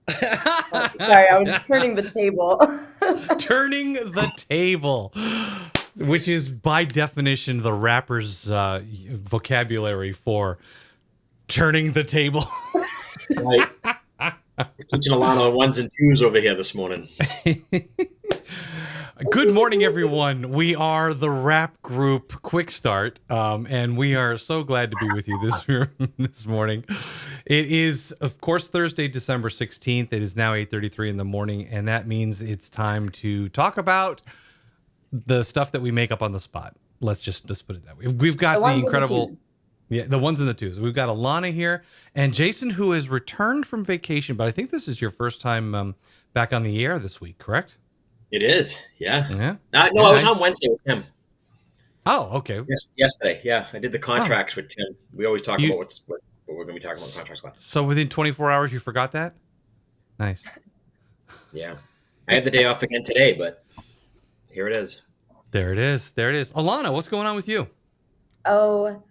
Oh, sorry, I was turning the table. Turning the table, which is by definition the rapper's vocabulary for turning the table. Right. We're teaching Alana ones and twos over here this morning. Good morning, everyone. We are the rap group KWik Start, and we are so glad to be with you this morning. It is, of course, Thursday, December 16th. It is now 8:33 in the morning, and that means it's time to talk about the stuff that we make up on the spot. Let's just put it that way. We've got the incredible... Yeah, the ones and the twos. We've got Alana here and Jason, who has returned from vacation, but I think this is your first time back on the air this week, correct? It is, yeah. Yeah. No, I was on Wednesday with Tim. Oh, okay. Yesterday, yeah. I did the contracts with Tim. We always talk about what we're going to be talking about in contracts class. So within 24 hours, you forgot that? Nice. Yeah. I had the day off again today, but here it is. There it is. Alana, what's going on with you? Oh,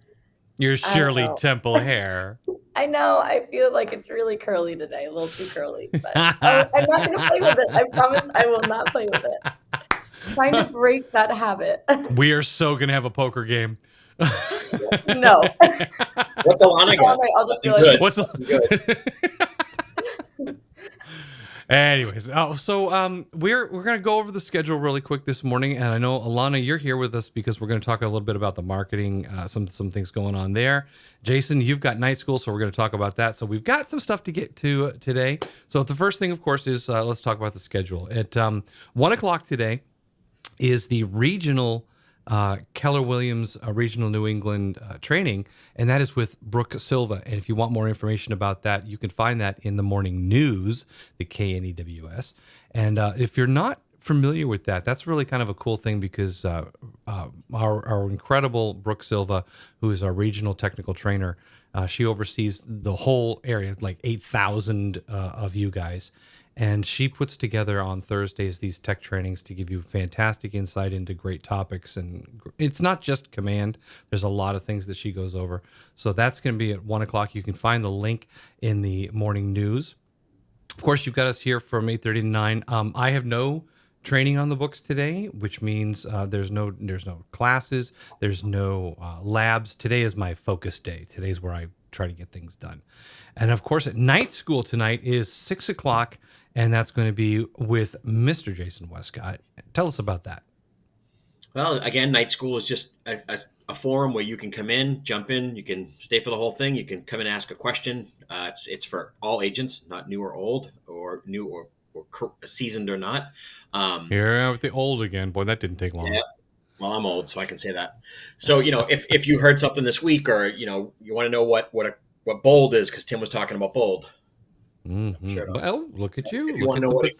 your Shirley Temple hair. I know. I feel like it's really curly today, a little too curly. But I'm not going to play with it. I promise I will not play with it. Trying to break that habit. We are so going to have a poker game. No. What's Alana got? Right, I'll just be like, what's good? Anyways, we're going to go over the schedule really quick this morning, and I know Alana, you're here with us because we're going to talk a little bit about the marketing, some things going on there. Jason, you've got night school, so we're going to talk about that. So we've got some stuff to get to today. So the first thing, of course, is let's talk about the schedule. At 1 o'clock today is the regional Keller Williams Regional New England training, and that is with Brooke Silva. And if you want more information about that, you can find that in the morning news, the KNEWS. And if you're not familiar with that, that's really kind of a cool thing because our incredible Brooke Silva, who is our regional technical trainer, she oversees the whole area, like 8,000 of you guys. And she puts together on Thursdays these tech trainings to give you fantastic insight into great topics. And it's not just command. There's a lot of things that she goes over. So that's going to be at 1 o'clock. You can find the link in the morning news. Of course, you've got us here from 8:30 to 9. I have no training on the books today, which means there's no classes. There's no labs. Today is my focus day. Today's where I try to get things done. And of course, at night school tonight is 6 o'clock. And that's going to be with Mr. Jason Westcott. Tell us about that. Well, again, night school is just a forum where you can come in, jump in, you can stay for the whole thing. You can come and ask a question. It's for all agents, not new or old, or new or seasoned or not. Here with the old again. Boy, that didn't take long. Yeah. Well, I'm old, so I can say that. So, if you heard something this week, or you want to know what bold is, because Tim was talking about bold. Mm-hmm. Sure. Well, look at you. If you want to know what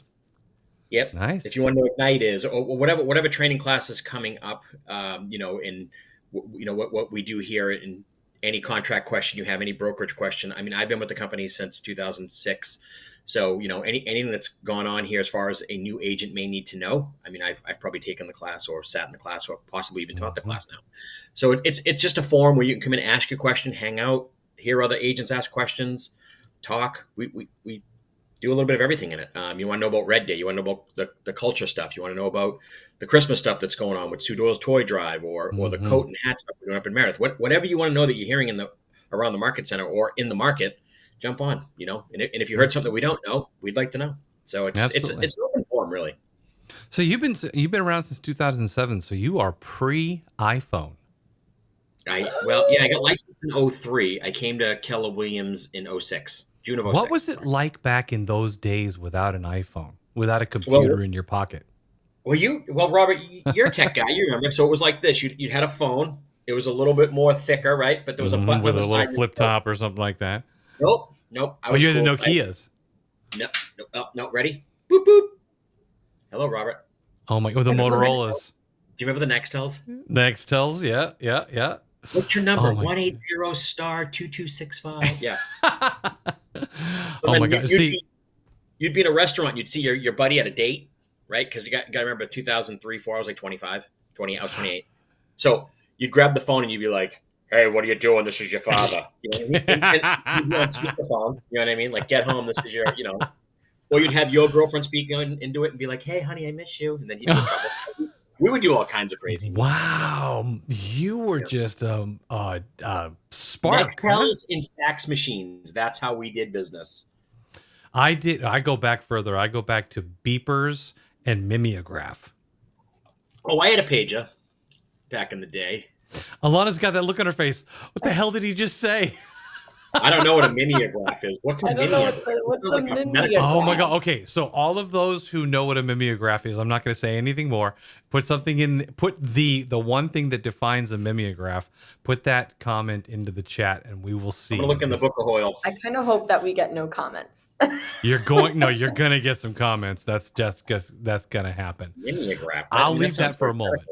yep. Nice. If you want to know what night is, or whatever training class is coming up, in what we do here in any contract question you have, any brokerage question. I mean, I've been with the company since 2006. So, anything that's gone on here as far as a new agent may need to know. I mean, I've probably taken the class or sat in the class or possibly even taught the class now. So it's just a forum where you can come in, ask your question, hang out, hear other agents ask questions, talk. We do a little bit of everything in it. You want to know about Red Day. You want to know about the culture stuff. You want to know about the Christmas stuff that's going on with Sue Doyle's Toy Drive or the coat and hat stuff we're doing up in Meredith. Whatever you want to know that you're hearing around the market center or in the market, jump on, And if you heard something that we don't know, we'd like to know. So it's an open forum, really. So you've been around since 2007. So you are pre-iPhone. I got licensed in 2003. I came to Keller Williams in 2006. June of 2006. What was it like back in those days without an iPhone, without a computer in your pocket? Well, Robert, you're a tech guy. You remember. So it was like this. You had a phone. It was a little bit more thicker, right? But there was a button with a little flip top or something like that. Nope. You had the Nokias. No. Ready? Boop, boop. Hello, Robert. Oh, my God. The Motorola's. Do you remember the Nextels? Nextels, yeah. What's your number? 180*2265. Yeah. Oh my God! You'd be in a restaurant. You'd see your buddy at a date, right? Because you got to remember 2003, 4. I was like 25, 20. I was 28. So you'd grab the phone and you'd be like, "Hey, what are you doing? This is your father." You know what I mean? And you'd be on speakerphone. You know what I mean? Like, get home. This is your. Or you'd have your girlfriend speak into it and be like, "Hey, honey, I miss you," and then he'd be in trouble. We would do all kinds of crazy. Wow, you were just spark. Huh? Nextels in fax machines. That's how we did business. I go back further. I go back to beepers and mimeograph. Oh, I had a pager back in the day. Alana's got that look on her face. What the hell did he just say? I don't know what a mimeograph is. What's a I don't know mimeograph? what's Sounds the like a mimeograph. medical- Oh my god. Okay, so all of those who know what a mimeograph is, I'm not going to say anything more. Put something in. Put the one thing that defines a mimeograph. Put that comment into the chat, and we will see. I'm gonna look in the book of Hoyle. I kind of hope that we get no comments. You're gonna get some comments. That's gonna happen. Mimeograph. I'll leave sounds that for a very moment.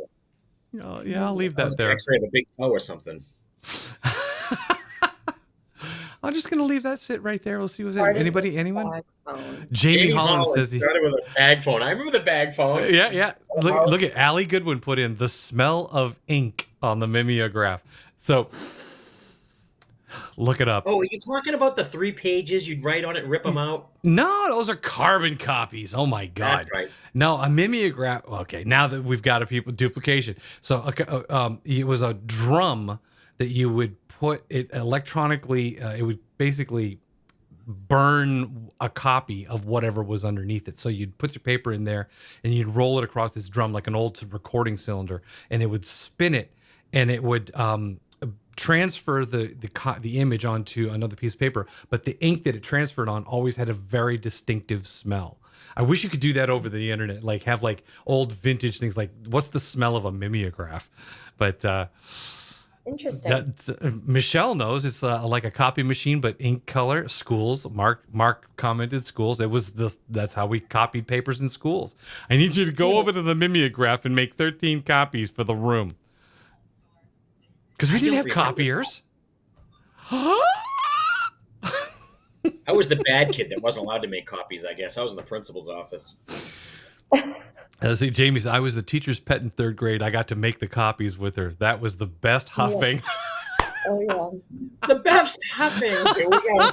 medical. Oh, yeah, I'll leave that Sounds like there. X-ray of a big toe or something. I'm just gonna leave that sit right there. We'll see what's there. Started Anyone? with phone. Jamie Holland says he. started with a bag phone. I remember the bag phones. Yeah. Look at Allie Goodwin put in the smell of ink on the mimeograph. So look it up. Oh, are you talking about the 3 pages you'd write on it and rip them out? No, those are carbon copies. Oh my god. That's right. No, a mimeograph. Okay, now that we've got duplication. So it was a drum that you would put it electronically. It would basically burn a copy of whatever was underneath it. So you'd put your paper in there and you'd roll it across this drum like an old recording cylinder, and it would spin it, and it would transfer the image onto another piece of paper. But the ink that it transferred on always had a very distinctive smell. I wish you could do that over the internet, like have like old vintage things, like what's the smell of a mimeograph? But Interesting. Michelle knows it's like a copy machine, but ink color. Schools. Mark commented schools. That's how we copied papers in schools. I need you to go over to the mimeograph and make 13 copies for the room. Because we didn't have copiers. I was the bad kid that wasn't allowed to make copies, I guess. I was in the principal's office. See, Jamie said, I was the teacher's pet in 3rd grade. I got to make the copies with her. That was the best huffing. Oh yeah. The best huffing. Here we go.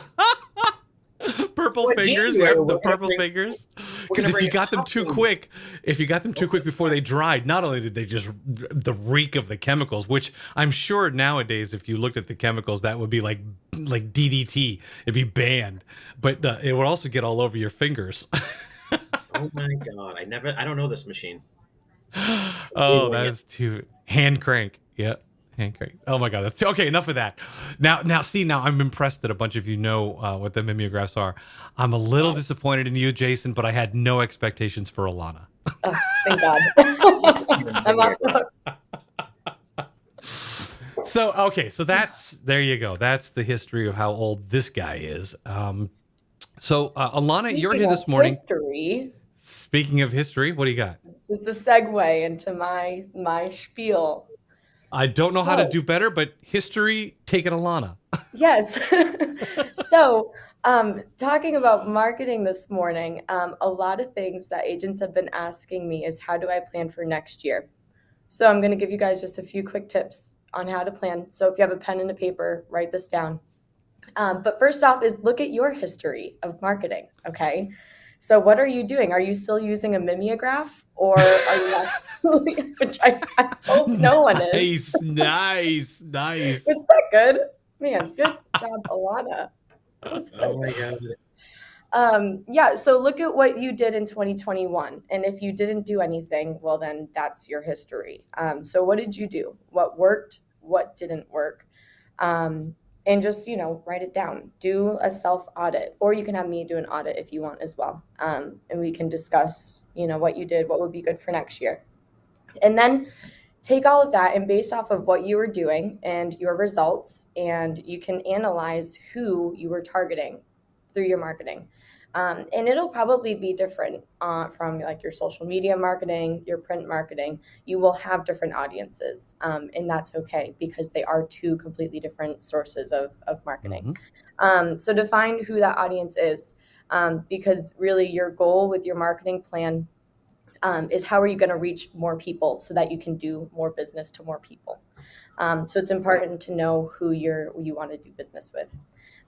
Purple fingers. January, The purple fingers. Because if you got them too quick, before they dried, not only did they just the reek of the chemicals, which I'm sure nowadays, if you looked at the chemicals, that would be like DDT. It'd be banned, but it would also get all over your fingers. Oh my god! I don't know this machine. Oh, that's too hand crank. Yep. Hand crank. Oh my god, that's okay. Enough of that. Now I'm impressed that a bunch of you know what the mimeographs are. I'm a little disappointed in you, Jason, but I had no expectations for Alana. Oh, thank God. I'm off the hook. So there you go. That's the history of how old this guy is. So Alana, you're here this morning. History. Speaking of history, what do you got? This is the segue into my spiel. I don't know how to do better, but history, take it, Alana. Yes. So, talking about marketing this morning, a lot of things that agents have been asking me is, how do I plan for next year? So I'm going to give you guys just a few quick tips on how to plan. So if you have a pen and a paper, write this down. But first off is look at your history of marketing, okay? So what are you doing? Are you still using a mimeograph, or are you actually, which I hope no one is. Nice. Is that good? Man, good job, Alana. Oh my god. Yeah, so look at what you did in 2021. And if you didn't do anything, well, then that's your history. So what did you do? What worked? What didn't work? And just, write it down. Do a self-audit, or you can have me do an audit if you want as well. And we can discuss, what you did, what would be good for next year. And then take all of that, and based off of what you were doing and your results, and you can analyze who you were targeting through your marketing. And it'll probably be different from like your social media marketing, your print marketing. You will have different audiences, and that's okay, because they are 2 completely different sources of marketing. Mm-hmm. So define who that audience is, because really your goal with your marketing plan is how are you going to reach more people so that you can do more business to more people. So it's important to know who you want to do business with.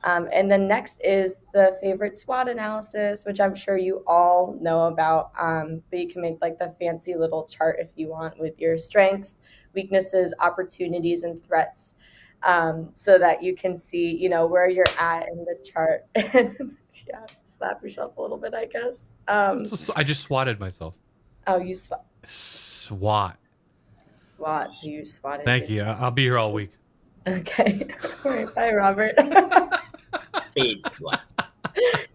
And then next is the favorite SWOT analysis, which I'm sure you all know about. But you can make like the fancy little chart if you want with your strengths, weaknesses, opportunities, and threats, so that you can see, where you're at in the chart. And yeah, slap yourself a little bit, I guess. I just swatted myself. Oh, you SWAT. SWOT, so you swatted Thank you. yourself. I'll be here all week. Okay. All right. Bye, Robert. Fade to black.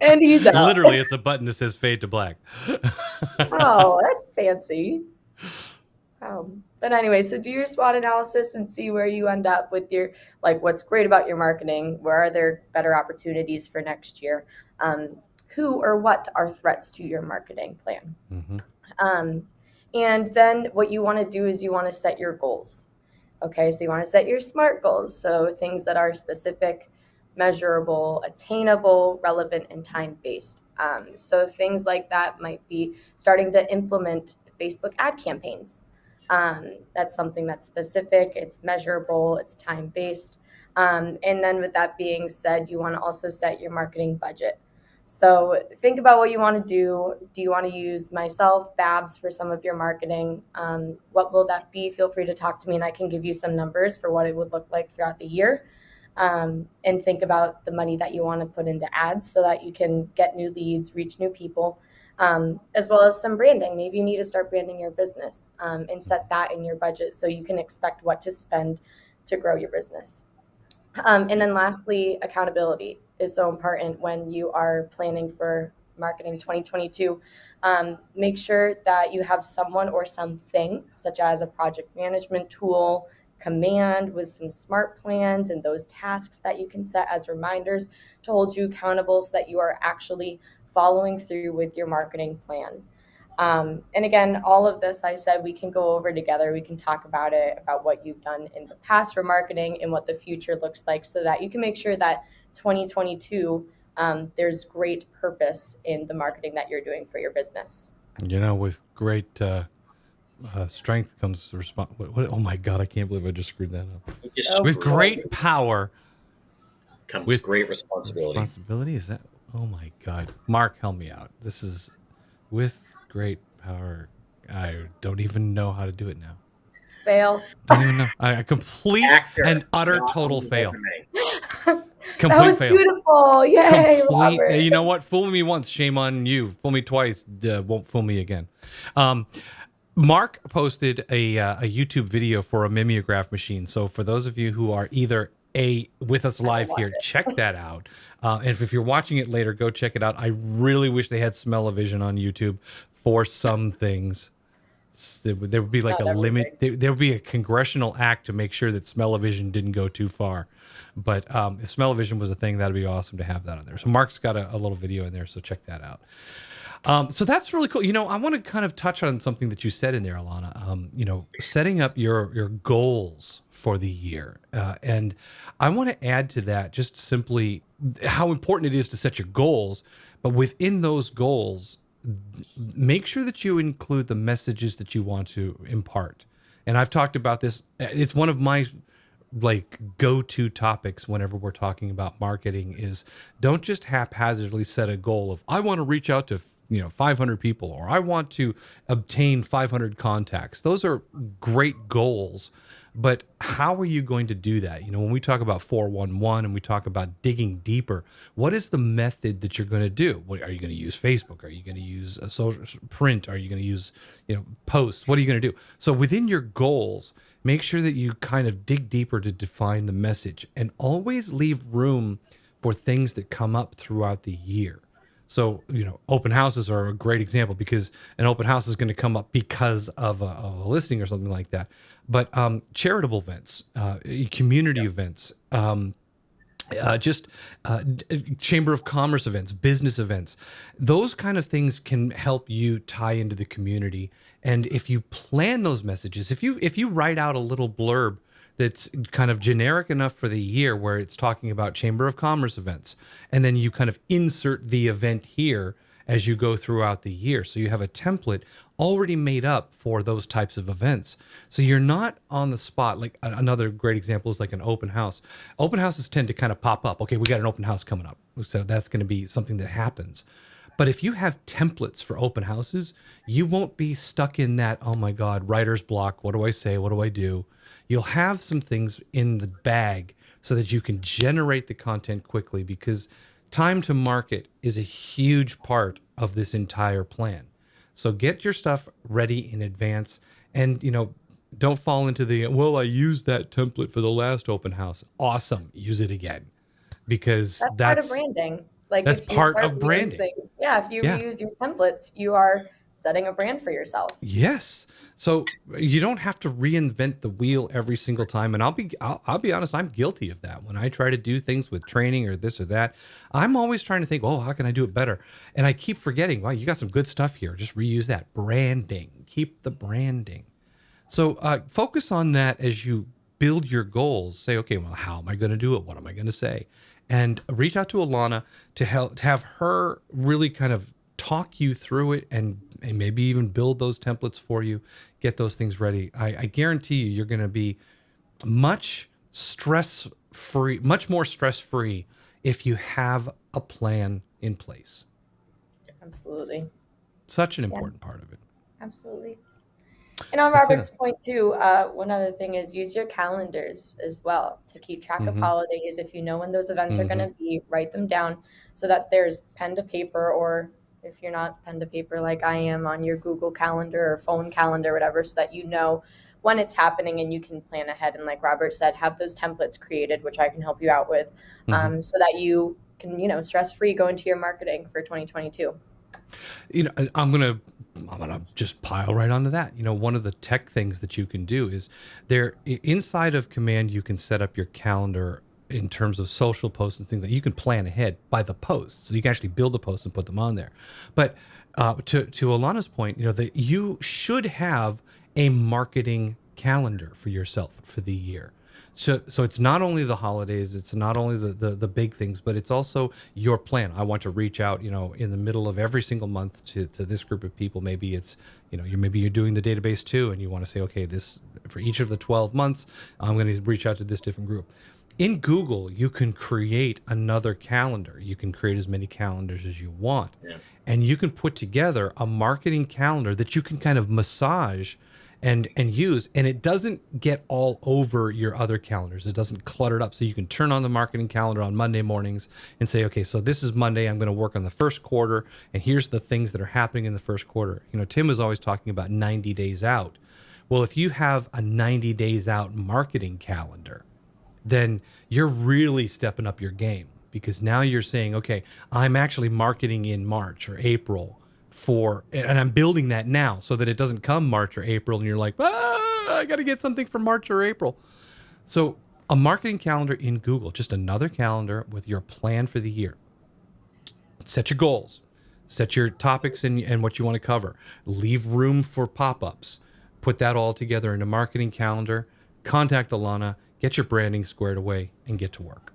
And he's out. Literally, it's a button that says fade to black. Oh, that's fancy. But anyway, so do your SWOT analysis and see where you end up with your, like, what's great about your marketing. Where are there better opportunities for next year? Who or what are threats to your marketing plan? Mm-hmm. And then what you want to do is you want to set your goals. Okay, so you want to set your SMART goals. So things that are specific, measurable, attainable, relevant, and time-based. So things like that might be starting to implement Facebook ad campaigns. That's something that's specific, it's measurable, it's time-based. And then with that being said, you want to also set your marketing budget. So think about what you want to do. Do you want to use myself, Babs, for some of your marketing? What will that be? Feel free to talk to me and I can give you some numbers for what it would look like throughout the year. And think about the money that you want to put into ads so that you can get new leads, reach new people, as well as some branding. Maybe you need to start branding your business, and set that in your budget so you can expect what to spend to grow your business. And then lastly, accountability is so important when you are planning for marketing 2022. Make sure that you have someone or something, such as a project management tool, command with some smart plans and those tasks that you can set as reminders to hold you accountable so that you are actually following through with your marketing plan. And again, all of this, I said, we can go over together. We can talk about it, about what you've done in the past for marketing and what the future looks like so that you can make sure that 2022, there's great purpose in the marketing that you're doing for your business. With great strength comes response. Oh my God, I can't believe I just screwed that up. With great power comes great responsibility. Responsibility? Is that? Oh my God. Mark, help me out. This is with great power. I don't even know how to do it now. Fail. Don't even know. A complete and utter total fail. Complete that was fail. Beautiful. Yay, Robert. You know what? Fool me once, shame on you. Fool me twice, won't fool me again. Mark posted a YouTube video for a mimeograph machine. So for those of you who are either with us live here, check that out. And if you're watching it later, go check it out. I really wish they had smell-o-vision on YouTube for some things. There would be like a limit. There would be a congressional act to make sure that smell-o-vision didn't go too far. But if smell-o-vision was a thing, that'd be awesome to have that on there. So Mark's got a little video in there, so check that out. So that's really cool. I want to kind of touch on something that you said in there, Alana. Setting up your goals for the year. And I want to add to that just simply how important it is to set your goals, but within those goals, make sure that you include the messages that you want to impart. And I've talked about this. It's one of my go-to topics whenever we're talking about marketing is don't just haphazardly set a goal of I want to reach out to 500 people or I want to obtain 500 contacts. Those are great goals, but how are you going to do that? When we talk about 411 and we talk about digging deeper, what is the method that you're going to do? Are you going to use Facebook? Are you going to use a social print? Are you going to use posts? What are you going to do? So within your goals, make sure that you kind of dig deeper to define the message and always leave room for things that come up throughout the year. So, open houses are a great example because an open house is going to come up because of a listing or something like that. But charitable events, community events, Chamber of Commerce events, business events, those kind of things can help you tie into the community. And if you plan those messages, if you write out a little blurb that's kind of generic enough for the year where it's talking about Chamber of Commerce events, and then you kind of insert the event here as you go throughout the year. So you have a template. already made up for those types of events. So you're not on the spot. Like another great example is like an open house. Open houses tend to kind of pop up. Okay, we got an open house coming up. So that's going to be something that happens. But if you have templates for open houses, you won't be stuck in that, oh my God, writer's block. What do I say? What do I do? You'll have some things in the bag so that you can generate the content quickly, because time to market is a huge part of this entire plan. So get your stuff ready in advance, and don't fall into the, well, I used that template for the last open house. Awesome. Use it again, because That's part of branding. Like that's if you part start of branding. if you Yeah. reuse your templates, you are setting a brand for yourself. Yes. So you don't have to reinvent the wheel every single time. And I'll be honest, I'm guilty of that. When I try to do things with training or this or that, I'm always trying to think, oh, how can I do it better? And I keep forgetting, wow, you got some good stuff here. Just reuse that. Branding. Keep the branding. So focus on that as you build your goals. Say, okay, well, how am I going to do it? What am I going to say? And reach out to Alana to have her really kind of talk you through it, and maybe even build those templates for you, get those things ready. I guarantee you're going to be much more stress-free if you have a plan in place. Absolutely. Such an important part of it. Absolutely. And on That's Robert's it. point too, one other thing is use your calendars as well to keep track of Mm-hmm. holidays. If you know when those events are going Mm-hmm. to be, write them down so that there's pen to paper, or if you're not pen to paper like I am, on your Google Calendar or phone calendar, whatever, so that you know when it's happening and you can plan ahead. And like Robert said, have those templates created, which I can help you out with, Mm-hmm. so that you can, stress-free go into your marketing for 2022. I'm gonna just pile right onto that. One of the tech things that you can do is there inside of Command, you can set up your calendar in terms of social posts and things that you can plan ahead by the posts. So you can actually build a post and put them on there. But to Alana's point, that you should have a marketing calendar for yourself for the year. So it's not only the holidays, it's not only the big things, but it's also your plan. I want to reach out, in the middle of every single month to this group of people. Maybe it's, you're doing the database too, and you want to say, okay, this for each of the 12 months, I'm going to reach out to this different group. In Google, you can create another calendar. You can create as many calendars as you want. Yeah. And you can put together a marketing calendar that you can kind of massage and use, and it doesn't get all over your other calendars. It doesn't clutter it up. So you can turn on the marketing calendar on Monday mornings and say, okay, so this is Monday. I'm going to work on the first quarter, and here's the things that are happening in the first quarter. Tim is always talking about 90 days out. Well, if you have a 90 days out marketing calendar, then you're really stepping up your game, because now you're saying, okay, I'm actually marketing in March or April and I'm building that now so that it doesn't come March or April and you're like, I got to get something for March or April. So a marketing calendar in Google, just another calendar with your plan for the year. Set your goals, set your topics and what you want to cover. Leave room for pop-ups. Put that all together in a marketing calendar. Contact Alana, get your branding squared away, and get to work.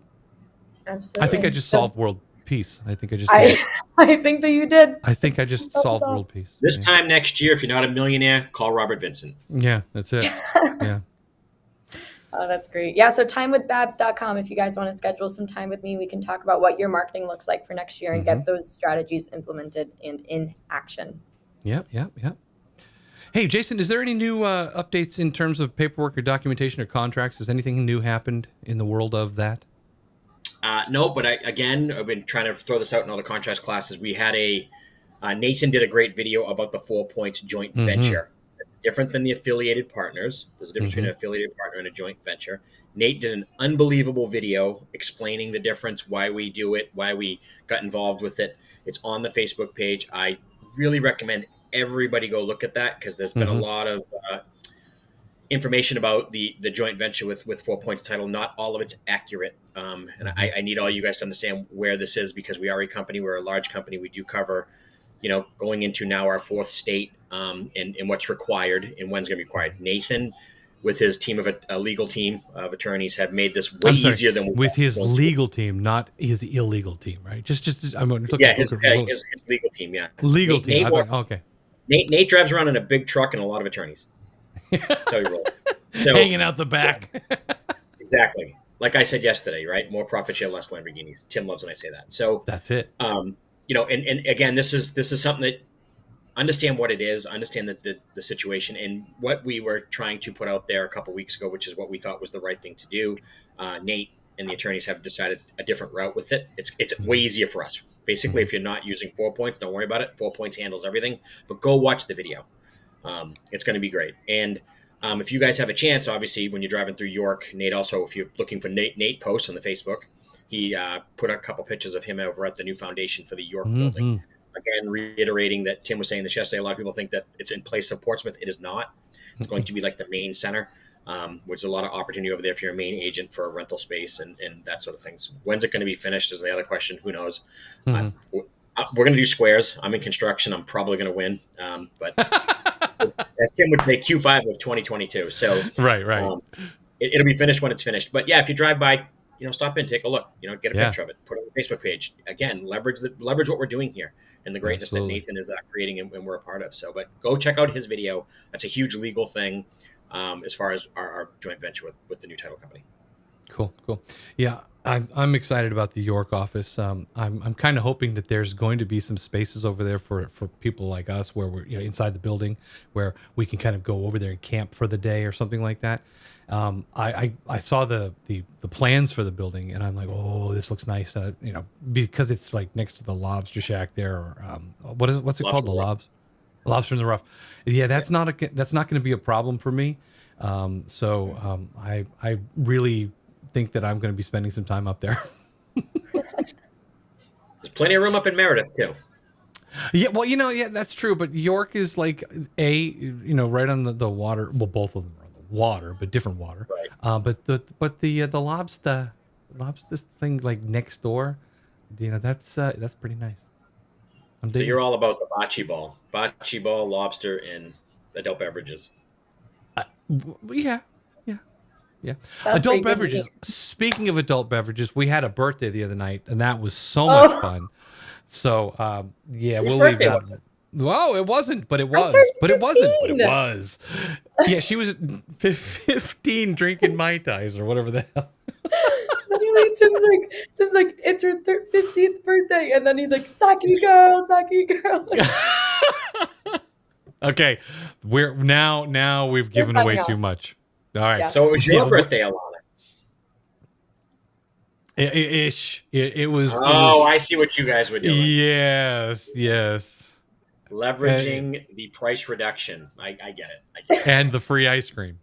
Absolutely. I think I just solved world peace. I think I just did. I think that you did. I think I just solved world peace. This time next year, if you're not a millionaire, call Robert Vincent. Yeah, that's it. Yeah. Oh, that's great. Yeah, so timewithbabs.com. If you guys want to schedule some time with me, we can talk about what your marketing looks like for next year and get those strategies implemented and in action. Yep. Hey, Jason, is there any new updates in terms of paperwork or documentation or contracts? Has anything new happened in the world of that? No, but I've been trying to throw this out in all the contracts classes. We had Nathan did a great video about the 4 points joint venture. Different than the affiliated partners. There's a difference between an affiliated partner and a joint venture. Nate did an unbelievable video explaining the difference, why we do it, why we got involved with it. It's on the Facebook page. I really recommend everybody go look at that, because there's been a lot of information about the joint venture with 4 points title. Not all of it's accurate. And I need all you guys to understand where this is, because we are a company. We're a large company. We do cover, going into now our fourth state, and what's required and when's going to be required. Nathan, with his team of a legal team of attorneys, have made this way easier than with his legal team, not his illegal team, right? Just I'm looking. Yeah, his legal team. Yeah, Legal team. Okay. Nate drives around in a big truck and a lot of attorneys. That's how he rolls. So, Hanging out the back. exactly. Like I said yesterday, right? More profit share, less Lamborghinis. Tim loves when I say that. So That's it. And again, this is something that understand what it is, understand the situation, and what we were trying to put out there a couple weeks ago, which is what we thought was the right thing to do. Nate and the attorneys have decided a different route with it. It's way easier for us. Basically, if you're not using 4 points, don't worry about it. 4 points handles everything. But go watch the video. It's going to be great. And if you guys have a chance, obviously, when you're driving through York, Nate also, if you're looking for Nate posts on the Facebook, he put a couple pictures of him over at the new foundation for the York building. Again, reiterating that Tim was saying this yesterday, a lot of people think that it's in place of Portsmouth. It is not. It's going to be like the main center, which is a lot of opportunity over there if you're a main agent for a rental space and that sort of things. When's it going to be finished is the other question. Who knows? We're going to do squares. I'm in construction. I'm probably going to win. But as Tim would say, Q5 of 2022. So right. It'll be finished when it's finished. But yeah, if you drive by, stop in, take a look, get a picture of it, put it on the Facebook page. Again, leverage what we're doing here and the greatness that Nathan is creating and we're a part of. So, but go check out his video. That's a huge legal thing as far as our joint venture with the new title company. Cool. Yeah, I'm excited about the York office. I'm kind of hoping that there's going to be some spaces over there for people like us where we're inside the building where we can kind of go over there and camp for the day or something like that. I saw the plans for the building and I'm like, oh, this looks nice. Because it's like next to the Lobster Shack there, or what's it called? The Lobster in the Rough. Yeah, that's not going to be a problem for me. I really think that I'm going to be spending some time up there. There's plenty of room up in Meredith too. Yeah, well, that's true. But York is like right on the water. Well, both of them are on the water, but different water. Right. But the lobster thing like next door, that's pretty nice. So you're all about the bocce ball, lobster, and adult beverages. Yeah. Sounds Adult pretty good to beverages. me. Speaking of adult beverages, we had a birthday the other night, and that was so much fun. So, Whose we'll leave birthday that. was it? Well, it wasn't, but it was. turned But it wasn't, but it 15. was. Yeah, she was 15 drinking Mai Tais or whatever the hell. Literally, Tim's like, it's her 15th birthday, and then he's like, Saki girl. Okay, now we've given away too much. All right. Yeah. So it was your birthday, Alana. It was. I see what you guys were doing. Yes. Leveraging the price reduction. I get it. And the free ice cream.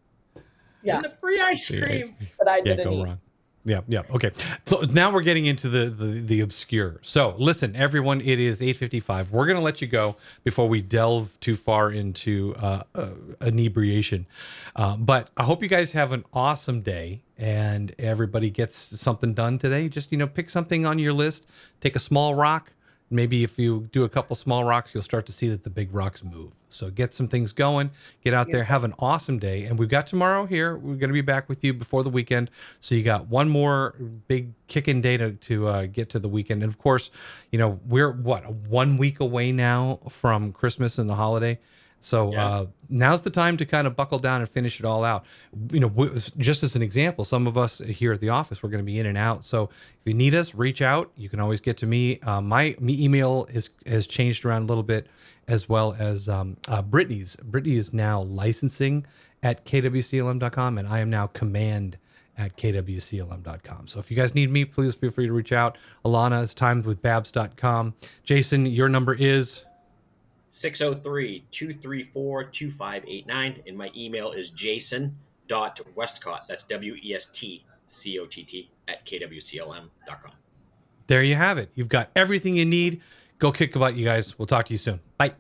Yeah, And the free ice cream. but I Yeah, didn't go eat. wrong. Yeah. Okay. So now we're getting into the obscure. So listen, everyone, it is 8:55. We're going to let you go before we delve too far into inebriation. But I hope you guys have an awesome day and everybody gets something done today. Just, pick something on your list, take a small rock. Maybe if you do a couple small rocks, you'll start to see that the big rocks move. So get some things going, get out there, have an awesome day. And we've got tomorrow here. We're going to be back with you before the weekend. So you got one more big kicking day to get to the weekend. And of course, we're 1 week away now from Christmas and the holiday. So now's the time to kind of buckle down and finish it all out. Just as an example, some of us here at the office, we're going to be in and out. So if you need us, reach out. You can always get to me. My email has changed around a little bit, as well as Brittany's. Brittany is now licensing at kwclm.com, and I am now command at kwclm.com. So if you guys need me, please feel free to reach out. Alana is timedwithbabs.com. Jason, your number is 603-234-2589, and my email is jason.westcott, that's WESTCOTT at kwclm.com. There you have it. You've got everything you need. Go kick about, you guys. We'll talk to you soon. Bye.